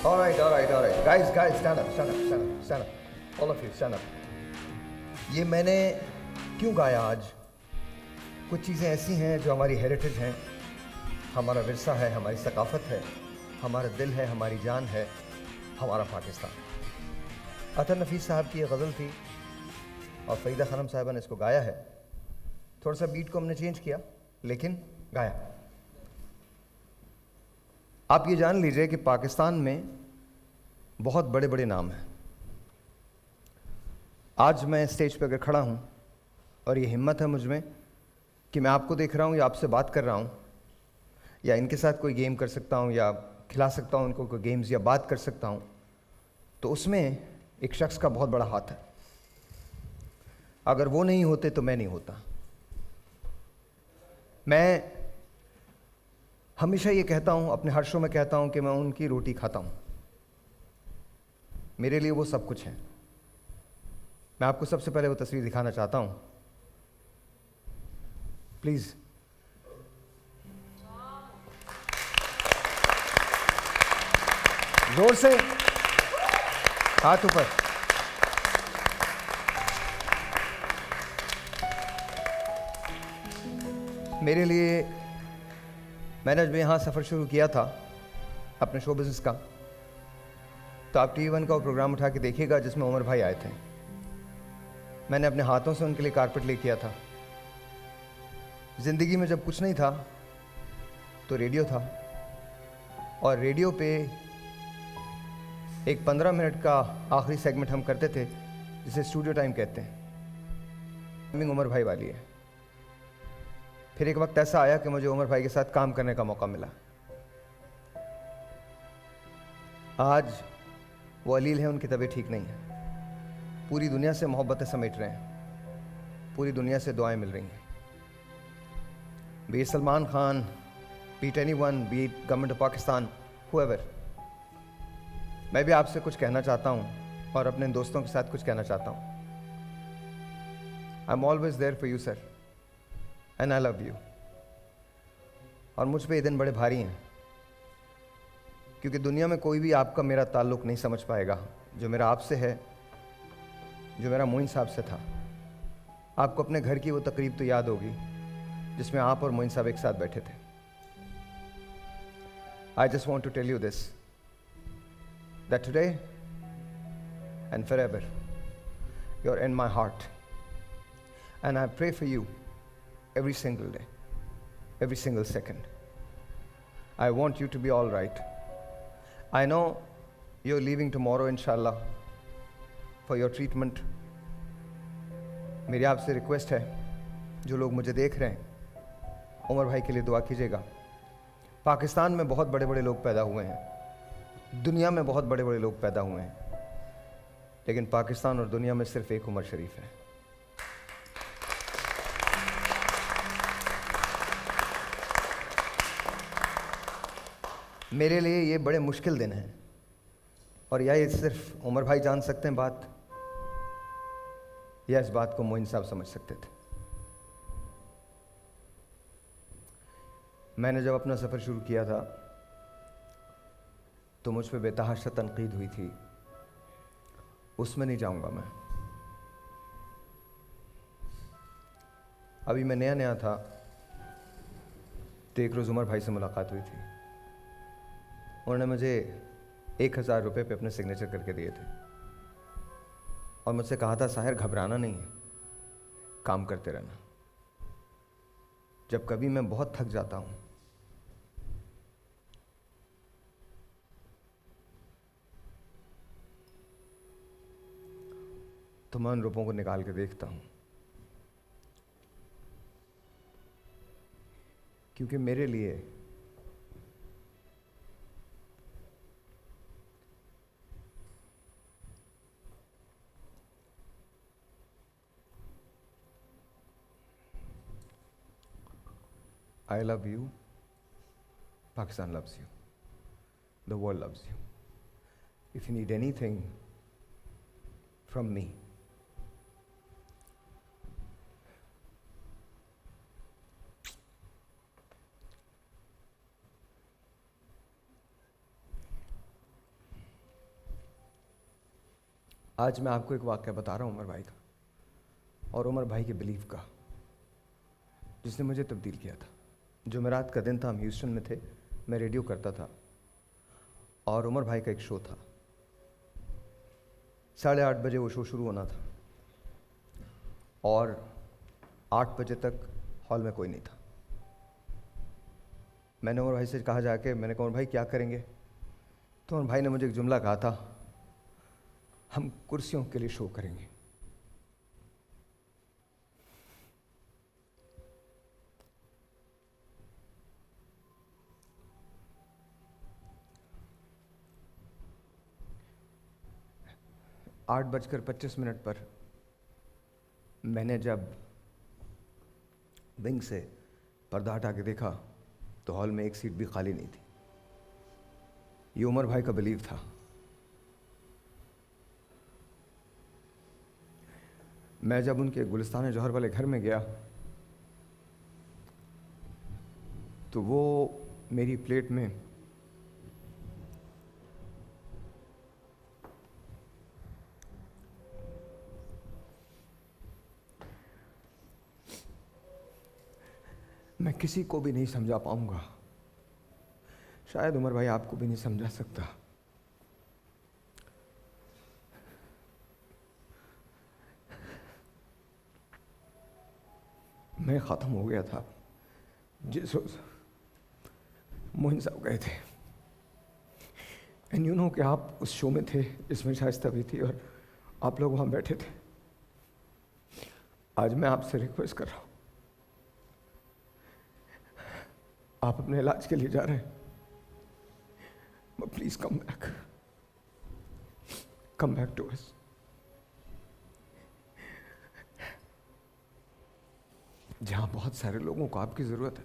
All right, all right, all right. Guys, stand up, stand up, stand up, stand up. All of you, stand up. ये मैंने क्यों गाया आज? कुछ चीज़ें ऐसी हैं जो हमारी हेरिटेज हैं, हमारा विरसा है, हमारी सकाफत है, हमारा दिल है, हमारी जान है, हमारा पाकिस्तान। अतर नफीस साहब की ये गज़ल थी और फ़रीदा खानम साहिबा ने इसको गाया है। थोड़ा सा बीट को हमने चेंज किया, लेकिन गाया। आप ये जान लीजिए कि पाकिस्तान में बहुत बड़े बड़े नाम हैं। आज मैं स्टेज पर अगर खड़ा हूँ और ये हिम्मत है मुझ में कि मैं आपको देख रहा हूँ या आपसे बात कर रहा हूँ या इनके साथ कोई गेम कर सकता हूँ या खिला सकता हूँ इनको कोई गेम्स या बात कर सकता हूँ, तो उसमें एक शख्स का बहुत बड़ा हाथ है। अगर वो नहीं होते तो मैं नहीं होता। मैं हमेशा ये कहता हूँ, अपने हर शो में कहता हूँ कि मैं उनकी रोटी खाता हूँ। मेरे लिए वो सब कुछ है। मैं आपको सबसे पहले वो तस्वीर दिखाना चाहता हूँ, प्लीज़। जोर से हाथ ऊपर। मेरे लिए, मैंने जब यहाँ सफ़र शुरू किया था अपने शो बिज़नेस का, तो आप TV1 का वो प्रोग्राम उठा के देखिएगा जिसमें उमर भाई आए थे। मैंने अपने हाथों से उनके लिए कारपेट ले किया था। ज़िंदगी में जब कुछ नहीं था तो रेडियो था, और रेडियो पे एक 15 मिनट का आखिरी सेगमेंट हम करते थे जिसे स्टूडियो टाइम कहते हैं। टाइमिंग उमर भाई वाली है। फिर एक वक्त ऐसा आया कि मुझे उमर भाई के साथ काम करने का मौका मिला। आज वो अलील है, उनकी तबीयत ठीक नहीं है। पूरी दुनिया से मोहब्बतें समेट रहे हैं, पूरी दुनिया से दुआएं मिल रही हैं। Be Salman Khan, be anyone, be government of Pakistan, whoever. मैं भी आपसे कुछ कहना चाहता हूँ और अपने दोस्तों के साथ कुछ कहना चाहता हूँ। I am always there for you sir, and I love you. और मुझ पे ये दिन बड़े भारी हैं, क्योंकि दुनिया में कोई भी आपका मेरा ताल्लुक़ नहीं समझ पाएगा जो मेरा आपसे है, जो मेरा मोइन साहब से था। आपको अपने घर की वो तकरीब तो याद होगी जिसमें आप और मोइन साहब एक साथ बैठे थे। I just want to tell you this, that today and forever you're in my heart, and I pray for you every single day, every single second. I want you to be all right. I know you're leaving tomorrow inshallah for your treatment. मेरी आपसे request है, जो लोग मुझे देख रहे हैं, उमर भाई के लिए दुआ कीजिएगा। पाकिस्तान में बहुत बड़े बड़े लोग पैदा हुए हैं, दुनिया में बहुत बड़े बड़े लोग पैदा हुए हैं, लेकिन पाकिस्तान और दुनिया में सिर्फ एक उमर शरीफ है। मेरे लिए ये बड़े मुश्किल दिन हैं, और या ये सिर्फ उमर भाई जान सकते हैं बात, या इस बात को मोइन साहब समझ सकते थे। मैंने जब अपना सफ़र शुरू किया था तो मुझ पर बेतहाशा तनकीद हुई थी, उसमें नहीं जाऊंगा मैं। अभी मैं नया नया था तो एक रोज़ उमर भाई से मुलाकात हुई थी। उन्होंने मुझे 1000 रुपये पे अपने सिग्नेचर करके दिए थे और मुझसे कहा था, साहिर घबराना नहीं है, काम करते रहना। जब कभी मैं बहुत थक जाता हूँ तो मैं उन रुपयों को निकाल के देखता हूँ, क्योंकि मेरे लिए I love you, Pakistan loves you, the world loves you. If you need anything from me, आज मैं आपको एक वाक़या बता रहा हूँ उमर भाई का, और उमर भाई के बिलीव का, जिसने मुझे तब्दील किया था। जुमेरात का दिन था, हम ह्यूस्टन में थे, मैं रेडियो करता था और उमर भाई का एक शो था। 8:30 बजे वो शो शुरू होना था और 8 बजे तक हॉल में कोई नहीं था। मैंने उमर भाई से कहा जाके, मैंने कहा उमर भाई क्या करेंगे? तो उमर भाई ने मुझे एक जुमला कहा था, हम कुर्सियों के लिए शो करेंगे। आठ 8:25 पर मैंने जब विंग से पर्दा हटा के देखा तो हॉल में एक सीट भी खाली नहीं थी। ये उमर भाई का बिलीव था। मैं जब उनके गुलिस्तान जौहर वाले घर में गया तो वो मेरी प्लेट में मैं किसी को भी नहीं समझा पाऊंगा, शायद उमर भाई आपको भी नहीं समझा सकता। मैं ख़त्म हो गया था जिस रोज़ मोइन साहब गए थे। एंड यू नो कि आप उस शो में थे जिसमें शाइस्ता भी थी और आप लोग वहाँ बैठे थे। आज मैं आपसे रिक्वेस्ट कर रहा हूँ, आप अपने इलाज के लिए जा रहे हैं, please come back to us. जहाँ बहुत सारे लोगों को आपकी ज़रूरत है,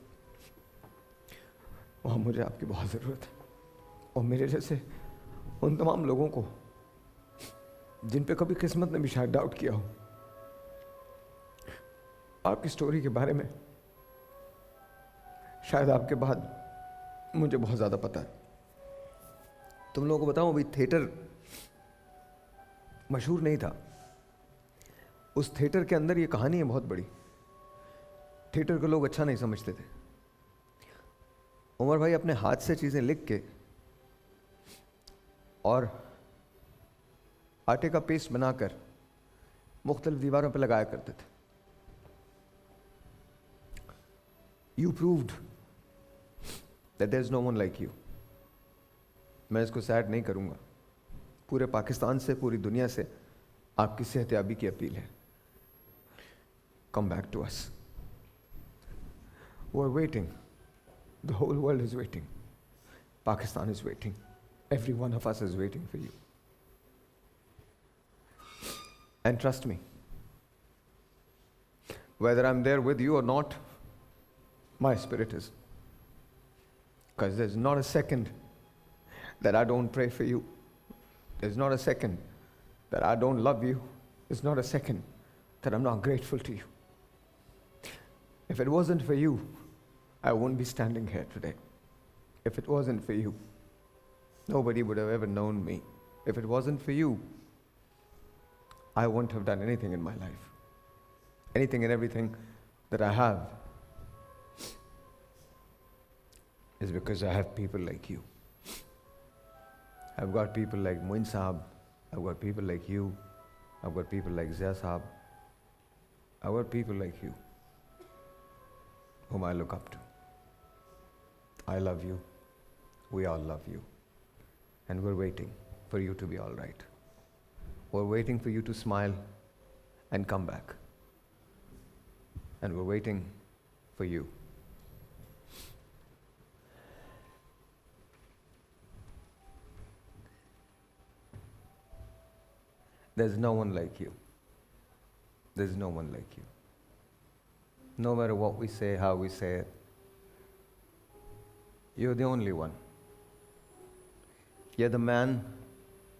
वहाँ मुझे आपकी बहुत ज़रूरत है। और मेरे जैसे उन तमाम लोगों को जिन पे कभी किस्मत ने भी शायद डाउट किया हो, आपकी स्टोरी के बारे में शायद आपके बाद मुझे बहुत ज़्यादा पता है। तुम लोगों को बताऊं, अभी थिएटर मशहूर नहीं था। उस थिएटर के अंदर ये कहानी है बहुत बड़ी। थिएटर के लोग अच्छा नहीं समझते थे। उमर भाई अपने हाथ से चीज़ें लिख के और आटे का पेस्ट बनाकर मुख्तलिफ दीवारों पर लगाया करते थे। You proved that there is no one like you. मैं इसको सैड नहीं करूंगा। पूरे पाकिस्तान से, पूरी दुनिया से आपकी सेहतयाबी की अपील है। Come back to us. We are waiting. The whole world is waiting. Pakistan is waiting. Every one of us is waiting for you. And trust me, whether I'm there with you or not, my spirit is. Because there's not a second that I don't pray for you. There's not a second that I don't love you. There's not a second that I'm not grateful to you. If it wasn't for you, I wouldn't be standing here today. If it wasn't for you, nobody would have ever known me. If it wasn't for you, I wouldn't have done anything in my life. Anything and everything that I have is because I have people like you. I've got people like Moin Saab, I've got people like you, I've got people like Zia Saab, I've got people like you whom I look up to. I love you, we all love you, and we're waiting for you to be all right. We're waiting for you to smile and come back. And we're waiting for you. There's no one like you. There's no one like you. No matter what we say, how we say it, you're the only one. You're the man,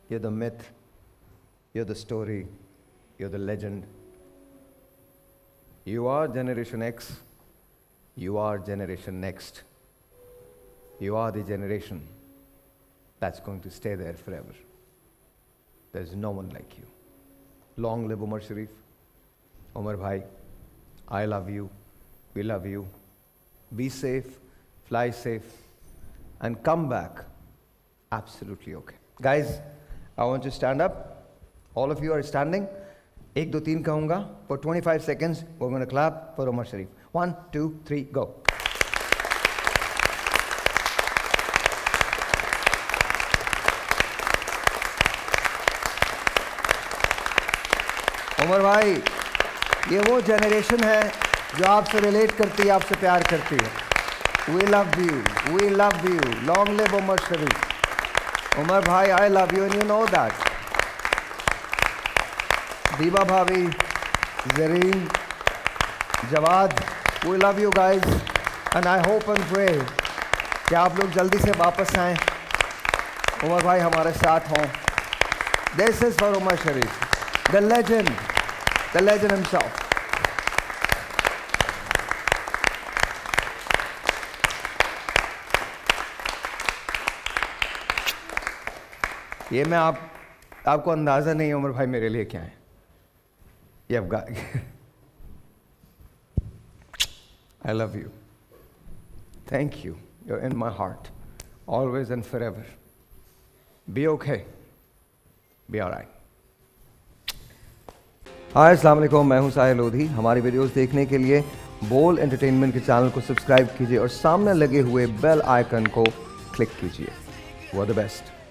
you're the myth, you're the story, you're the legend. You are Generation X, you are Generation Next. You are the generation that's going to stay there forever. There's no one like you. Long live Umar Sharif. Umar भाई, I love you, we love you. Be safe, fly safe, and come back absolutely okay. Guys, I want you to stand up. All of you are standing. 1, 2, 3 कहूँगा. For 25 seconds, we're going to clap for Umar Sharif. 1, 2, 3, go. Umar भाई, ये वो generation है जो आपसे relate करती है, आपसे प्यार करती है. We love you, we love you. Long live Umar Sharif. Umar भाई, I love you and you know that. Deeba भाभी, Zareen, Jawad, we love you guys and I hope and pray कि आप लोग जल्दी से वापस आएँ, उमर भाई हमारे साथ हों. This is for Umar Sharif, the legend himself. ये मैं आपको अंदाजा नहीं है उमर भाई मेरे लिए क्या है. ये Afghan. I love you. Thank you. You're in my heart, always and forever. Be okay. Be alright. हाय अस्सलाम वालेकुम, मैं हूं साहिल लोधी. हमारी वीडियोस देखने के लिए बोल एंटरटेनमेंट के चैनल को सब्सक्राइब कीजिए और सामने लगे हुए बेल आइकन को क्लिक कीजिए. वो द बेस्ट.